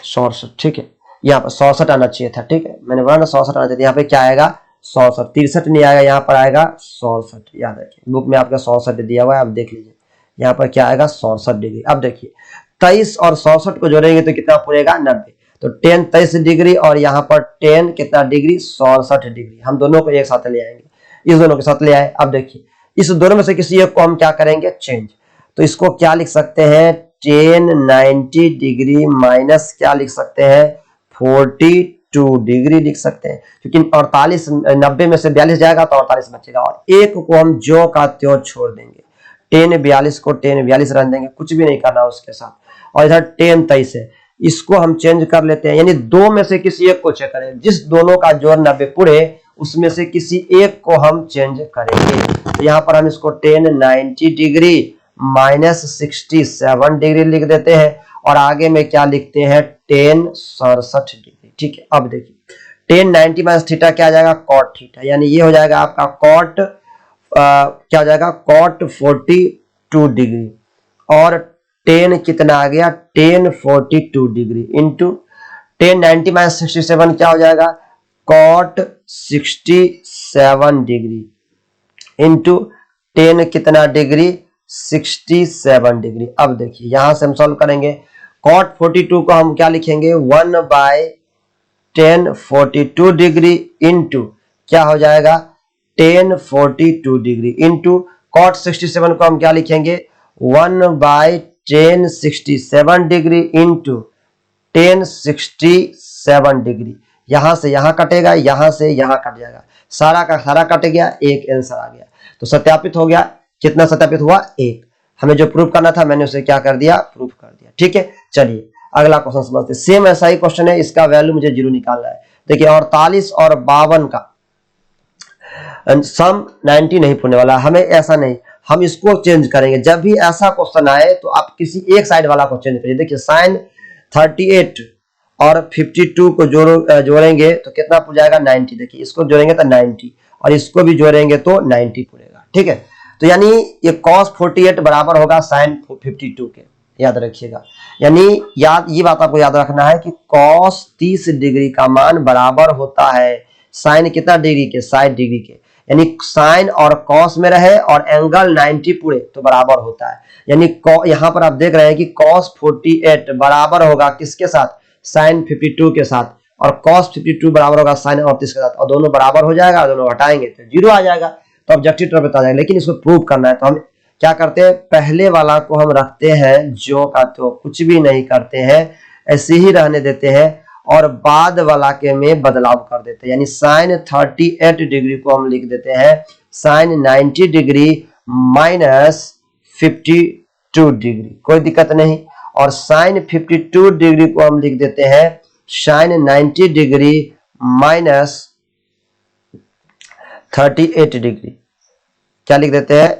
A: 67, ठीक है, यहाँ पर 67 आना चाहिए था, ठीक है, मैंने बोला ना 67 आना चाहिए, यहाँ पे क्या आएगा 67, 63 नहीं आएगा, यहाँ पर आएगा 67, याद रखिए बुक में आपका 67 दिया हुआ है, आप देख लीजिए यहाँ पर क्या आएगा 67 डिग्री। अब देखिए 23 और 67 को जोड़ेंगे तो कितना पूरेगा 90, तो 10 23 डिग्री और यहाँ पर 10 कितना डिग्री 67 डिग्री, हम दोनों को एक साथ ले आएंगे, इस दोनों के साथ ले आए। अब देखिए इस दोनों में से किसी एक को हम क्या करेंगे चेंज, तो इसको क्या लिख सकते हैं 10 90 डिग्री माइनस क्या लिख सकते हैं 42 डिग्री लिख सकते हैं, क्योंकि 48 90 में से 42 जाएगा तो 48 बचेगा, और एक को हम जो का त्यों छोड़ देंगे, 10 42 को 10 42 रख देंगे, कुछ भी नहीं करना उसके साथ। और इधर 10 23 है, इसको हम चेंज कर लेते हैं, यानी दो में से किसी एक को चेक करें, जिस दोनों का जोड़ 90 पूरे उसमें से किसी एक को हम चेंज करेंगे। तो यहाँ पर हम इसको 10 90 डिग्री माइनस 67 डिग्री लिख देते हैं, और आगे में क्या लिखते हैं 10 67 डिग्री, ठीक है। अब देखिए 10 90 माइनस थीटा क्या आ जाएगा कॉट थीटा, यानी ये हो जाएगा आपका कॉट क्या हो जाएगा कॉट 42 डिग्री, और 10 कितना आ गया 10 42 डिग्री इंटू 10 90 माइनस 67 क्या हो जाएगा कॉट 67 डिग्री इंटू 10 कितना डिग्री 67 डिग्री। अब देखिए यहां से हम सॉल्व करेंगे, कॉट 42 को हम क्या लिखेंगे 1/10 42 डिग्री इंटू क्या हो जाएगा 10 42 डिग्री इंटू कॉट 67 को हम क्या लिखेंगे 1/10 67 डिग्री इंटू 10 67 डिग्री। यहां से यहां कटेगा, यहां से यहां कट जाएगा, सारा का सारा कट गया, एक आंसर आ गया। तो सत्यापित हो गया, कितना सत्यापित हुआ 1। हमें जो प्रूफ करना था मैंने उसे क्या कर दिया प्रूफ कर दिया, ठीक है। चलिए अगला क्वेश्चन समझते हैं, सेम ऐसा ही क्वेश्चन है, इसका वैल्यू मुझे 0 निकालना है। देखिए 48 और 52 का सम 90 नहीं पूछने वाला, हमें ऐसा नहीं, हम इसको चेंज करेंगे। जब भी ऐसा क्वेश्चन आए तो आप किसी एक साइड वाला को चेंज करिए। देखिए साइन 38 और 52 को जोड़ेंगे तो कितना पूछ जाएगा 90। देखिए इसको जोड़ेंगे तो 90 और इसको भी जोड़ेंगे तो 90 पूरेगा, ठीक है। तो यानी ये cos 48 बराबर होगा sin 52 के, याद रखिएगा। यानी ये बात आपको याद रखना है कि cos 30 डिग्री का मान बराबर होता है sin कितना डिग्री के, 60 डिग्री के। यानी साइन और कॉस में रहे और एंगल 90 पूरे तो बराबर होता है। यानी यहां पर आप देख रहे हैं कि cos 48 बराबर होगा किसके साथ, sin 52 के साथ, और cos 52 बराबर होगा sin 38 के साथ, और दोनों बराबर हो जाएगा, दोनों हटाएंगे तो 0 आ जाएगा, तो ऑब्जेक्टिव टर्म बता जाएगा। लेकिन इसको प्रूव करना है तो हम क्या करते हैं, पहले वाला को हम रखते हैं जो का तो कुछ भी नहीं करते हैं, ऐसे ही रहने देते हैं, और बाद वाला के में बदलाव कर देते हैं। यानी साइन 38 डिग्री को हम लिख देते हैं साइन 90 डिग्री माइनस 52 डिग्री, कोई दिक्कत नहीं। और साइन 52 डिग्री को हम लिख देते हैं साइन 90 डिग्री माइनस 38 डिग्री, क्या लिख देते हैं,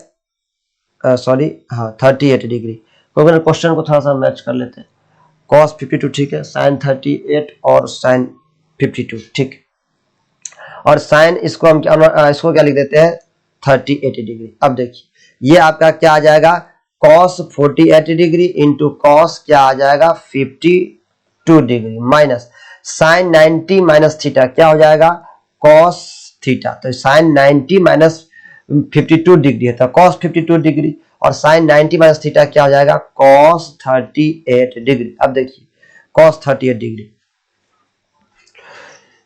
A: सॉरी हाँ 38 डिग्री। क्वेश्चन को थोड़ा सा मैच कर लेते हैं। cos 52 ठीक है, sin 38 और sin 52 ठीक, और sin इसको हम इसको क्या लिख देते हैं 38 डिग्री। अब देखिए ये आपका क्या आ जाएगा, cos 48 डिग्री इंटू cos क्या आ जाएगा 52 degree minus sin 90 minus theta क्या हो जाएगा cos थीटा। तो sin 90 माइनस 52 डिग्री है तो cos 52 डिग्री, और sin 90 माइनस थीटा क्या हो जाएगा cos 38 डिग्री। अब देखिए cos 38 डिग्री,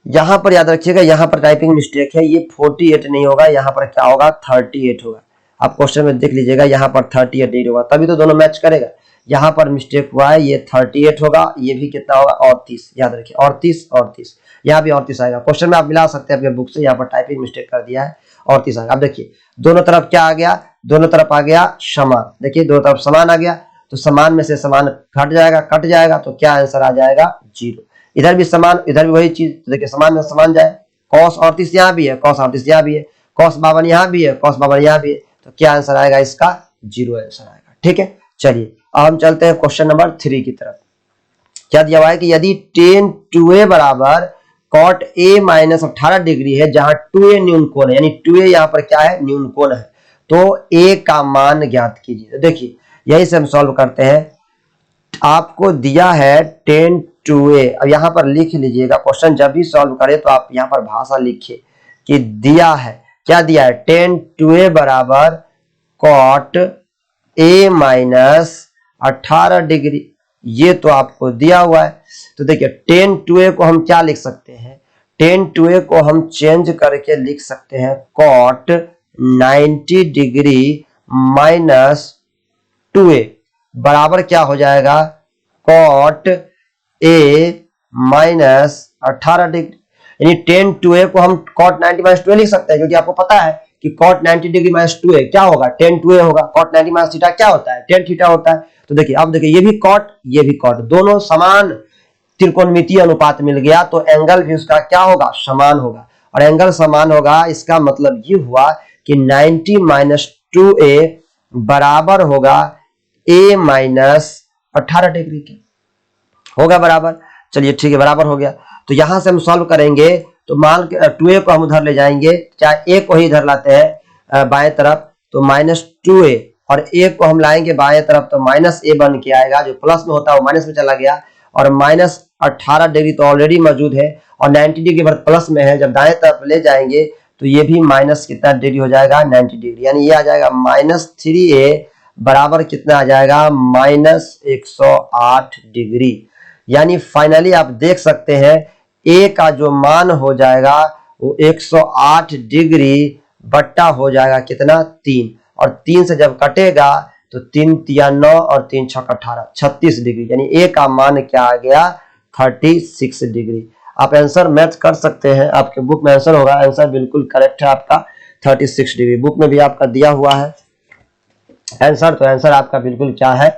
A: यहां पर याद रखिएगा, यहां पर टाइपिंग मिस्टेक है, ये 48 नहीं होगा, यहां पर क्या होगा 38 होगा। आप क्वेश्चन में देख लीजिएगा, यहां पर 38 डिग्री होगा, तभी तो दोनों मैच करेगा। यहां पर मिस्टेक हुआ है, ये 38 होगा, ये भी कितना होगा 38, याद रखिए 38, यहाँ भी 38 आएगा। क्वेश्चन में आप मिला सकते हैं अपने बुक से, यहाँ पर टाइपिंग मिस्टेक कर दिया है 38 आएगा। अब देखिए दोनों तरफ क्या आ गया, दोनों तरफ आ गया समान। देखिए दोनों तरफ समान आ गया तो समान में से समान घट जाएगा, कट जाएगा, तो क्या आंसर आ जाएगा 0। इधर भी समान, इधर भी वही चीज, तो देखिए समान में समान जाए, cos 38 यहाँ भी है, cos 38 यहाँ भी है, cos 52 यहाँ भी है, cos 52 यहाँ भी है, तो क्या आंसर आएगा इसका 0 आंसर आएगा, ठीक है। चलिए अब हम चलते हैं क्वेश्चन नंबर 3 की तरफ। क्या दिया हुआ है कि यदि tan 2a बराबर cot a माइनस 18 डिग्री है, जहां 2a न्यून कोण है, यानी 2a यहाँ पर क्या है न्यून कोण है, तो a का मान ज्ञात कीजिए। तो देखिए यही से हम सॉल्व करते हैं। आपको दिया है tan 2a, अब यहाँ पर लिख लीजिएगा, क्वेश्चन जब भी सॉल्व करें तो आप यहाँ पर भाषा लिखिए कि दिया है, क्या दिया है tan 2a बराबर cot a माइनस 18 डिग्री, ये तो आपको दिया हुआ है। तो देखिए tan 2a को हम क्या लिख सकते हैं, tan 2a को हम चेंज करके लिख सकते हैं cot 90 डिग्री माइनस 2a बराबर क्या हो जाएगा cot a माइनस 18 डिग्री। यानी tan 2a को हम cot 90 माइनस 2a लिख सकते हैं, क्योंकि आपको पता है कि cot 90 डिग्री माइनस 2a क्या होगा tan 2a होगा, cot 90 माइनस थीटा क्या होता है tan थीटा होता है। तो देखिए अब देखिए ये भी cot ये भी cot, दोनों समान त्रिकोणमितीय अनुपात मिल गया, तो एंगल भी उसका क्या होगा समान होगा, और एंगल समान होगा इसका मतलब ये हुआ कि 90 माइनस 2a बराबर होगा a माइनस 18 डिग्री के, होगा बराबर। चलिए ठीक है बराबर हो गया। तो यहां से हम सॉल्व करेंगे, तो मान 2a को हम उधर ले जाएंगे, चाहे a को ही इधर लाते हैं बाएं तरफ, तो माइनस 2a, और a को हम लाएंगे बाएं तरफ तो माइनस a बन के आएगा, जो प्लस में होता है वो माइनस में चला गया, और माइनस 18 डिग्री तो ऑलरेडी मौजूद है, और 90 डिग्री पर प्लस में है, जब दाएं तरफ ले जाएंगे तो ये भी माइनस कितना डिग्री हो जाएगा 90 डिग्री, यानी ये आ जाएगा माइनस 3a बराबर कितना आ जाएगा माइनस 108 डिग्री। यानी फाइनली आप देख सकते हैं a का जो मान हो जाएगा वो 108 डिग्री बट्टा हो जाएगा कितना 3, और 3 से जब कटेगा तो 3 तिया 9 और 3 छक 18 36 डिग्री, यानी a का मान क्या आ गया 36 डिग्री। आप आंसर मैच कर सकते हैं, आपके बुक में आंसर होगा, आंसर बिल्कुल करेक्ट है आपका 36 डिग्री, बुक में भी आपका दिया हुआ है आंसर, तो आंसर आपका बिल्कुल क्या है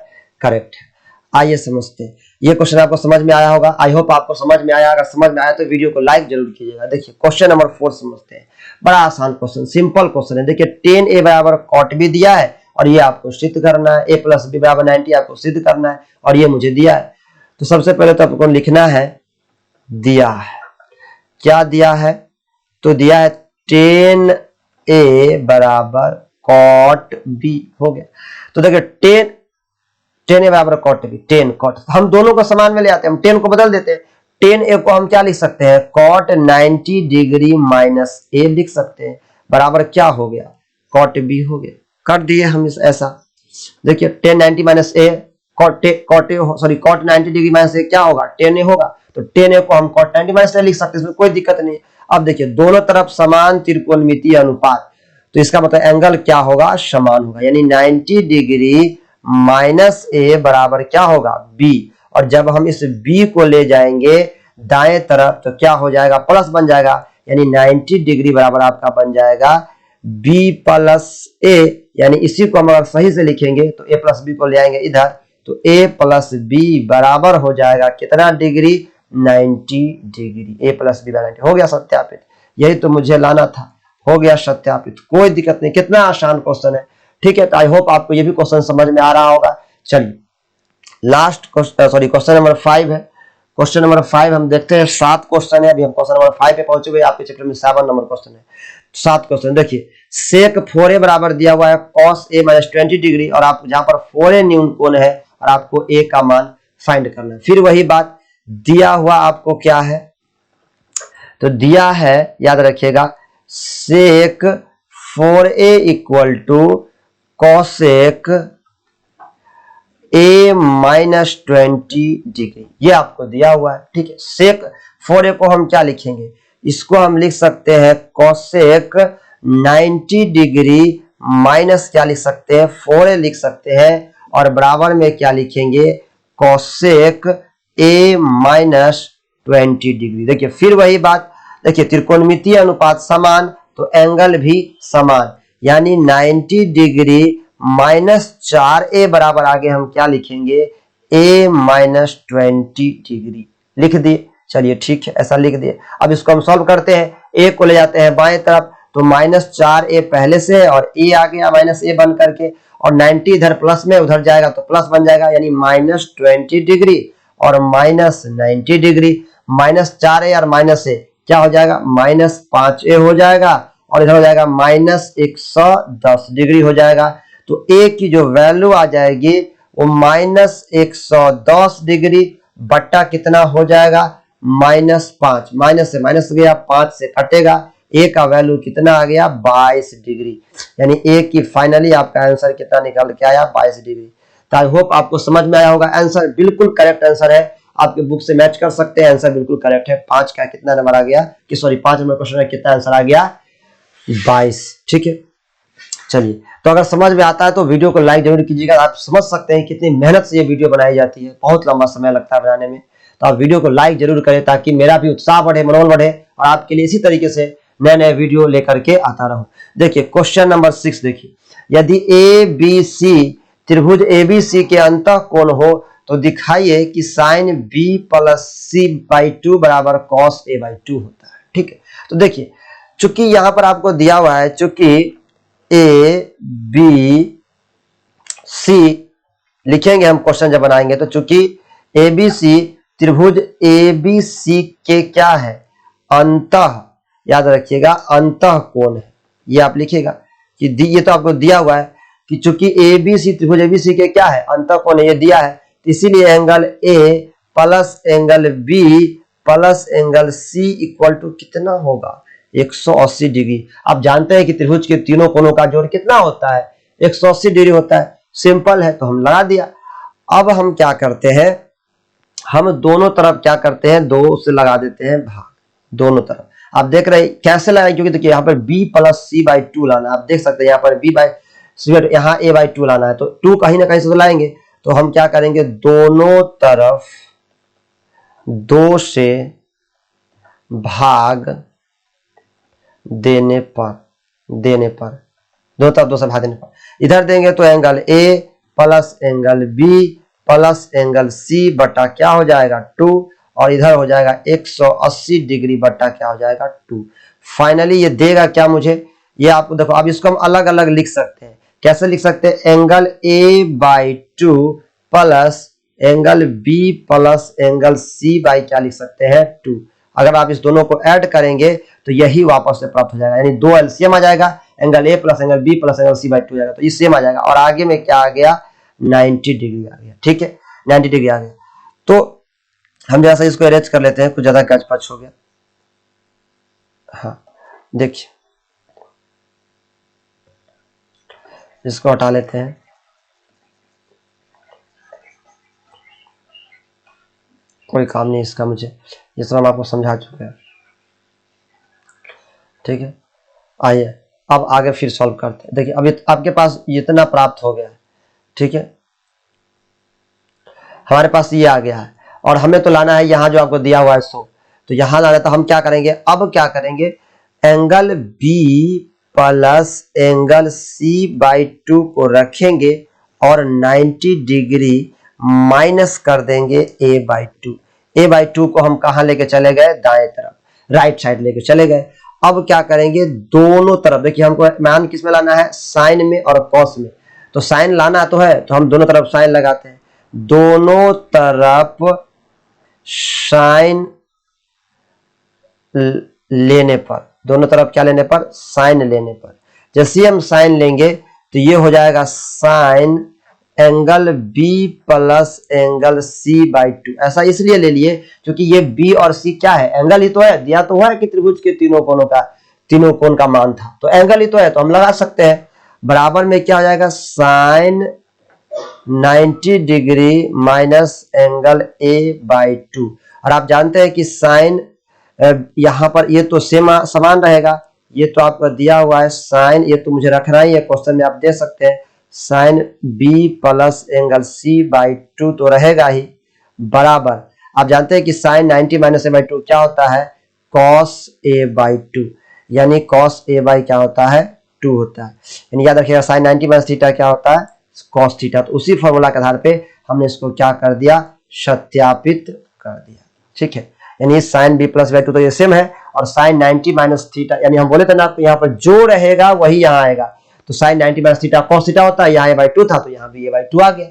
A: करेक्ट है। आइए समझते हैं। ये क्वेश्चन आपको समझ में आया होगा, आई होप आपको समझ में आया। अगर समझ में आया तो वीडियो को लाइक जरूर कीजिएगा। देखिए क्वेश्चन नंबर 4 समझते हैं। बड़ा आसान क्वेश्चन, सिंपल क्वेश्चन है। देखिए 10a बराबर कॉट बी दिया है और ये आपको सिद्ध करना है। a प्लस बी बराबर 90 आपको सिद्ध करना है और ये मुझे दिया है। तो सबसे पहले तो आपको लिखना है दिया है, क्या दिया है, तो दिया है 10a बराबर कॉट बी हो गया। तो देखिए 10a बराबर कॉट बी, 10 कॉट, हम दोनों को समान में ले आते हैं, हम 10 को बदल देते हैं। 10a को हम क्या लिख सकते हैं, कॉट 90 डिग्री माइनस a लिख सकते हैं, बराबर क्या हो गया, कॉट बी हो गया। कर दिए हम इस ऐसा। देखिए 10 90 minus a, cot 90 degree minus a क्या होगा, 10a होगा। तो 10a को हम कॉट 90 माइनस a लिख सकते हैं, इसमें कोई दिक्कत नहीं। अब देखिए दोनों तरफ समान त्रिकोणमितीय अनुपात, तो इसका मतलब एंगल क्या होगा, समान होगा, यानी 90 डिग्री माइनस ए बराबर क्या होगा, बी। और जब हम इस बी को ले जाएंगे दाएं तरफ तो क्या हो जाएगा, प्लस बन जाएगा, यानी 90 डिग्री बराबर आपका बन जाएगा बी प्लस ए। यानी इसी को हम अगर सही से लिखेंगे तो ए प्लस बी को ले आएंगे इधर, तो ए प्लस बी बराबर हो जाएगा कितना डिग्री, 90 डिग्री। ए प्लस बी 90 हो गया सत्यापित। यही तो मुझे लाना था, हो गया सत्यापित, कोई दिक्कत नहीं। कितना आसान क्वेश्चन है, ठीक है। तो आई होप आपको ये भी क्वेश्चन समझ में आ रहा होगा। चलिए लास्ट क्वेश्चन नंबर 5 है। क्वेश्चन नंबर 5 हम देखते हैं, 7 क्वेश्चन है, अभी हम क्वेश्चन नंबर 5 पे पहुंचे हुए। आपके चैप्टर में 7 नंबर क्वेश्चन है, 7 क्वेश्चन। देखिए सेक 4a बराबर दिया हुआ है cos a माइनस 20 डिग्री, और आप जहां पर 4a न्यून कोण है और आपको a का मान फाइंड करना है। फिर वही बात, दिया हुआ आपको क्या है, तो दिया है, याद रखिएगा, sec 4a equal to cosec a minus 20 degree, ये आपको दिया हुआ है, ठीक है। सेक 4a को हम क्या लिखेंगे, इसको हम लिख सकते हैं कॉसेक 90 डिग्री माइनस क्या लिख सकते हैं, 4a लिख सकते हैं, और बराबर में क्या लिखेंगे, कॉसेक a माइनस 20 डिग्री। देखिए फिर वही बात, देखिए त्रिकोणमितीय अनुपात समान तो एंगल भी समान, यानी 90 डिग्री माइनस 4a बराबर आगे हम क्या लिखेंगे, a माइनस 20 डिग्री लिख दिए। चलिए ठीक है, ऐसा लिख दिए। अब इसको हम सॉल्व करते हैं, a को ले जाते हैं बाएं तरफ, तो माइनस 4a पहले से है और a आ गया माइनस a बन करके, और 90 इधर प्लस में उधर जाएगा तो प्लस बन जाएगा, यानी माइनस 20 डिग्री और माइनस 90 डिग्री। माइनस 4a और माइनस a क्या हो जाएगा, माइनस 5a हो जाएगा, और इधर हो जाएगा माइनस 110 डिग्री हो जाएगा। तो a की जो वैल्यू आ जाएगी वो माइनस 110 डिग्री बट्टा कितना हो जाएगा, माइनस 5, माइनस से माइनस गया, 5 से कटेगा, a का वैल्यू कितना आ गया, 22 डिग्री। यानी a की फाइनली आपका आंसर कितना निकल के आया, 22 डिग्री। तो आई होप आपको समझ में आया होगा। आंसर बिल्कुल करेक्ट आंसर है, आपके बुक से मैच कर सकते हैं, आंसर बिल्कुल करेक्ट है। 5 का कितना नंबर आ गया, कि सॉरी 5 नंबर क्वेश्चन में कितना आंसर आ गया, 22, ठीक है। चलिए, तो अगर समझ में आता है तो वीडियो को लाइक जरूर कीजिएगा। आप समझ सकते हैं कितनी मेहनत से ये वीडियो बनाई जाती है, बहुत लंबा समय लगता है बनाने में। तो आप वीडियो को लाइक जरूर करें ताकि मेरा भी उत्साह बढ़े, मनोबल बढ़े, और आपके लिए इसी तरीके से नए नए वीडियो लेकर के आता रहूं। देखिए क्वेश्चन नंबर 6 देखिए, यदि ए बी सी त्रिभुज ए बी सी के अंतः कोण हो तो दिखाइए कि sine B plus C by 2 बराबर कॉस ए बाई 2 होता है, ठीक है। तो देखिए चूंकि यहां पर आपको दिया हुआ है, चूंकि ए बी सी लिखेंगे हम क्वेश्चन जब बनाएंगे, तो चूंकि ए बी सी त्रिभुज ए बी सी के क्या है, अंतः, याद रखिएगा अंतः कोण है, ये आप लिखिएगा कि ये तो आपको दिया हुआ है कि चूंकि ए बी सी त्रिभुज ए बी सी के क्या है, अंतः कोण है, ये दिया है, तो इसीलिए angle A plus angle B plus angle C equal to कितना होगा, 180 डिग्री। आप जानते हैं कि त्रिभुज के तीनों कोणों का जोड़ कितना होता है, 180 डिग्री होता है। सिंपल है, तो हम लगा दिया। अब हम क्या करते हैं, हम दोनों तरफ क्या करते हैं, 2 से लगा देते हैं भाग, दोनों तरफ। आप देख रहे हैं कैसे लगाए, क्योंकि देखिए यहाँ पर b प्लस सी बाई 2 लाना, आप देख सकते हैं यहाँ पर b बाई सी, यहाँ a बाई 2 लाना है, तो 2 कहीं ना कहीं से तो लाएंगे। तो हम क्या करेंगे, दोनों तरफ 2 से भाग देने पर दो तरफ 2 से भाग देने पर इधर देंगे तो angle A plus angle B plus angle C बटा क्या हो जाएगा 2, और इधर हो जाएगा 180 डिग्री बटा क्या हो जाएगा 2। फाइनली ये देगा क्या मुझे, ये आपको देखो, अब इसको हम अलग अलग लिख सकते हैं। कैसे लिख सकते हैं, angle A by 2 plus angle B plus angle C by क्या लिख सकते हैं 2। अगर आप इस दोनों को ऐड करेंगे तो यही वापस से प्राप्त हो जाएगा, यानी 2 एलसीएम आ जाएगा, angle A plus angle B plus angle C by 2 जाएगा, तो ये सेम आ जाएगा। और आगे में क्या आ गया, 90 डिग्री आ गया। ठीक है, 90 डिग्री आ गया। तो हम जैसा इसको अरेंज कर लेते हैं, कुछ ज्यादा कैच पच हो गया। हाँ देखिए, इसको हटा लेते हैं। कोई काम नहीं इसका मुझे, जिस तरह हम आपको समझा चुके हैं। ठीक है, आइए अब आगे फिर सॉल्व करते हैं। देखिए अब आपके पास इतना प्राप्त हो गया है। ठीक है, हमारे पास ये आ गया है, और हमें तो लाना है यहाँ जो आपको दिया हुआ है 100, तो यहाँ लाना है। तो हम क्या करेंगे, अब क्या करेंगे, angle B plus angle C by 2 को रखेंगे और 90 डिग्री माइनस कर देंगे ए बाई 2। ए बाई 2 को हम कहाँ लेके चले गए, दाएं तरफ, राइट साइड लेके चले गए। अब क्या करेंगे, दोनों तरफ, देखिए हमको मान किस में लाना है, साइन में और कॉस में। तो साइन लाना तो है, तो हम दोनों तरफ साइन लगाते हैं। दोनों तरफ साइन लेने पर, दोनों तरफ क्या लेने पर, साइन लेने पर, जैसे हम साइन लेंगे तो ये हो जाएगा sine angle B plus angle C by 2। ऐसा इसलिए ले लिए क्योंकि ये बी और सी क्या है, एंगल ही तो है, दिया तो है कि त्रिभुज के तीनों कोण का मान था, तो एंगल ही तो है, तो हम लगा सकते हैं। बराबर में क्या हो जाएगा, sine 90 degree minus angle A by 2। और आप जानते हैं कि साइन यहाँ पर ये तो समान रहेगा, ये तो आपको दिया हुआ है साइन, ये तो मुझे रखना ही है, क्वेश्चन में आप दे सकते हैं sine B plus angle C by 2 तो रहेगा ही, बराबर आप जानते हैं कि साइन 90 माइनस ए बाई 2 क्या होता है, कॉस ए बाई 2, यानी कॉस ए बाई क्या होता है 2 होता है। यानी याद रखिएगा साइन 90 माइनस थीटा क्या होता है, कॉस थीटा। तो उसी फॉर्मूला के आधार पे हमने इसको क्या कर दिया, सत्यापित कर दिया। ठीक है, यानी साइन बी प्लस बाई 2 तो ये सेम है, और साइन 90 माइनस थीटा, यानी हम बोले थे ना आपको यहाँ पर जो रहेगा वही यहाँ आएगा, तो sine 90 minus theta cos theta होता है, यहाँ ए बाई 2 था तो यहाँ भी ए बाई 2 आ गया।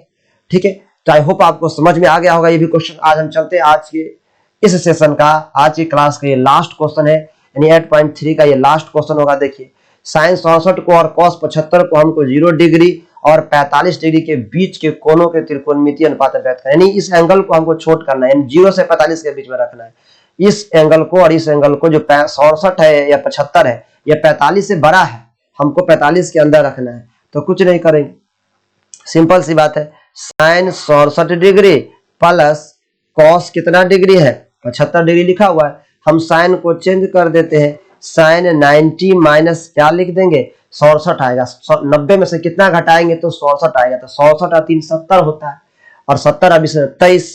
A: ठीक है, तो आई होप आपको समझ में आ गया होगा ये भी क्वेश्चन। आज हम चलते हैं आज के इस सेशन का, आज की क्लास का ये लास्ट क्वेश्चन है, यानी 8.3 का ये लास्ट क्वेश्चन होगा। देखिए, साइन 67 को और कॉस 75 को हमको 0 डिग्री और 45 डिग्री के बीच के कोणों के त्रिकोणमितीय अनुपात में व्यक्त करना है, यानी इस एंगल को हमको छोट करना है, यानी 0 से 45 के बीच में रखना है। इस एंगल को और इस एंगल को, जो 67 है या 75 है, या 45 से बड़ा है, हमको 45 के अंदर रखना है। तो कुछ नहीं करेंगे, सिंपल सी बात है, साइन 67 डिग्री प्लस कॉस कितना डिग्री है, 75 डिग्री लिखा हुआ है, हम साइन को चेंज कर देते हैं, साइन 90 माइनस क्या लिख देंगे, 67 आएगा। 90 में से कितना घटाएंगे तो 67 आएगा, तो 67 और 3 70 होता है, और 70 अब इसमें 23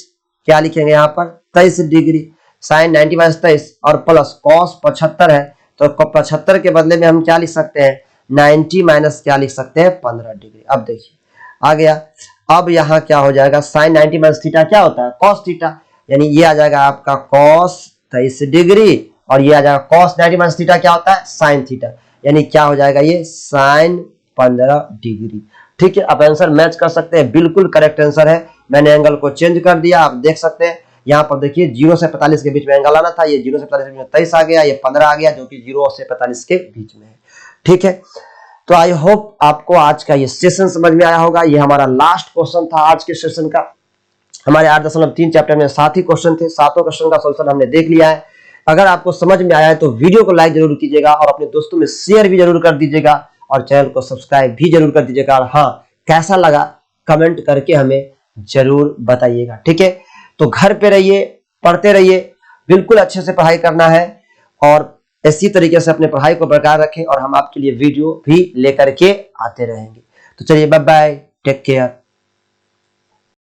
A: क्या लिखेंगे यहाँ पर 23 डिग्री, साइन 90 माइनस 23 और प्लस कॉस 75 है, तो 75 के बदले में हम क्या लिख सकते हैं, 90 माइनस क्या लिख सकते हैं 15 डिग्री। अब देखिए आ गया। अब यहाँ क्या हो जाएगा, साइन 90 माइनस थीटा क्या होता है, कॉस थीटा, यानी ये आ जाएगा आपका कॉस 23 डिग्री, और ये आ जाएगा कॉस 90 माइनस थीटा क्या होता है, साइन थीटा, यानी क्या हो जाएगा ये साइन 15 डिग्री। ठीक है, आप आंसर मैच कर सकते हैं, बिल्कुल करेक्ट आंसर है। मैंने एंगल को चेंज कर दिया, आप देख सकते हैं यहाँ पर, देखिए 0 से 45 के बीच में एंगल आना था, ये 0 से 45 के बीच में 23 आ गया, ये 15 आ गया, जो कि 0 से 45 के बीच में है। ठीक है, तो आई होप आपको आज का ये सेशन समझ में आया होगा। ये हमारा लास्ट क्वेश्चन था आज के सेशन का। हमारे 8.3 चैप्टर में 7 ही क्वेश्चन थे, 7 क्वेश्चन का सोल्यूशन हमने देख लिया है। अगर आपको समझ में आया है तो वीडियो को लाइक जरूर कीजिएगा, और अपने दोस्तों में शेयर भी जरूर कर दीजिएगा, और चैनल को सब्सक्राइब भी जरूर कर दीजिएगा। और हाँ, कैसा लगा कमेंट करके हमें जरूर बताइएगा। ठीक है, तो घर पे रहिए, पढ़ते रहिए, बिल्कुल अच्छे से पढ़ाई करना है, और इसी तरीके से अपने पढ़ाई को बरकरार रखें, और हम आपके लिए वीडियो भी लेकर के आते रहेंगे। तो चलिए, बाय बाय, टेक केयर।